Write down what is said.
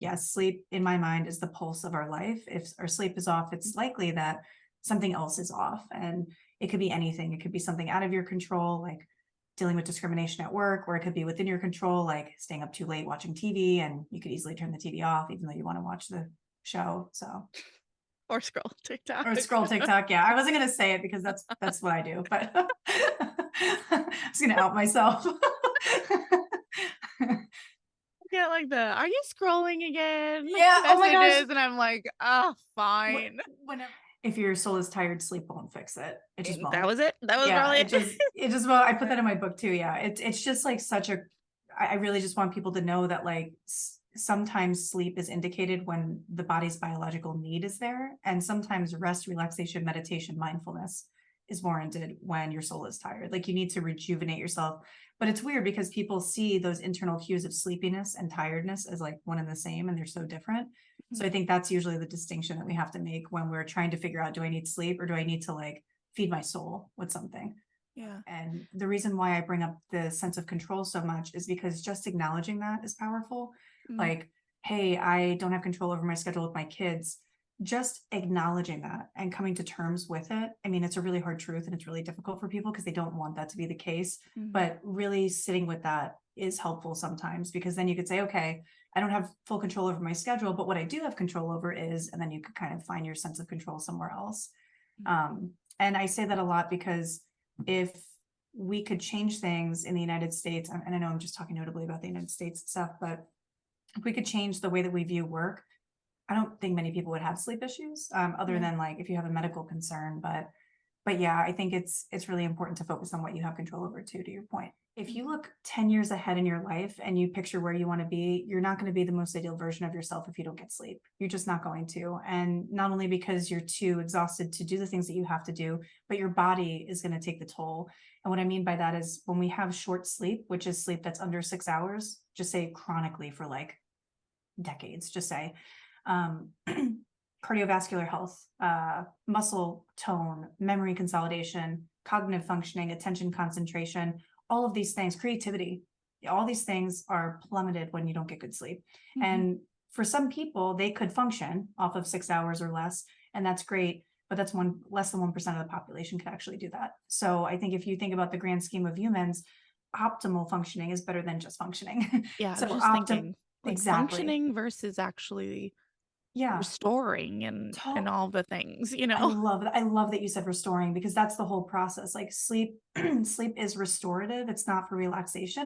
yes, sleep in my mind is the pulse of our life. If our sleep is off, it's likely that something else is off. And it could be anything. It could be something out of your control, like dealing with discrimination at work, or it could be within your control, like staying up too late watching TV, and you could easily turn the TV off, even though you want to watch the show. So, Or scroll TikTok. or scroll TikTok. Yeah, I wasn't gonna say it because that's what I do, but I was gonna out myself. Get like the, are you scrolling again? Yeah. Oh my gosh. Messages, and I'm like, oh, Wh- fine. Whenever, if your soul is tired, sleep won't fix it. It just And that won't. was it. That was Yeah, probably it it. just won't. I put that in my book too. Yeah, it's just like such a. I really just want people to know that like sometimes sleep is indicated when the body's biological need is there, and sometimes rest, relaxation, meditation, mindfulness is warranted when your soul is tired. Like you need to rejuvenate yourself. But it's weird because people see those internal cues of sleepiness and tiredness as like one and the same, and they're so different. So I think that's usually the distinction that we have to make when we're trying to figure out, do I need sleep or do I need to like feed my soul with something? Yeah. And the reason why I bring up the sense of control so much is because just acknowledging that is powerful. Mm. Like, hey, I don't have control over my schedule with my kids. Just acknowledging that and coming to terms with it. I mean, it's a really hard truth and it's really difficult for people because they don't want that to be the case. Mhm. But really sitting with that is helpful sometimes, because then you could say, okay, I don't have full control over my schedule, but what I do have control over is, and then you could kind of find your sense of control somewhere else. And I say that a lot because if we could change things in the United States, and I know I'm just talking notably about the United States stuff, but if we could change the way that we view work, I don't think many people would have sleep issues, other Yeah. than like if you have a medical concern. But yeah, I think it's really important to focus on what you have control over too, to your point. If you look 10 years ahead in your life and you picture where you want to be, you're not going to be the most ideal version of yourself if you don't get sleep. You're just not going to. And not only because you're too exhausted to do the things that you have to do, but your body is going to take the toll. And what I mean by that is when we have short sleep, which is sleep that's under 6 hours, just say chronically for like decades, just say, um, cardiovascular health, muscle tone, memory consolidation, cognitive functioning, attention concentration, all of these things, creativity, all these things are plummeted when you don't get good sleep. Mhm. And for some people, they could function off of 6 hours or less, and that's great. But that's less than 1% of the population could actually do that. So I think if you think about the grand scheme of humans, optimal functioning is better than just functioning. Yeah, I So was just thinking, like, exactly. functioning versus actually Yeah. restoring and To- all the things, you I know? love that. I love that you said restoring, because that's the whole process. Like sleep, sleep is restorative. It's not for relaxation.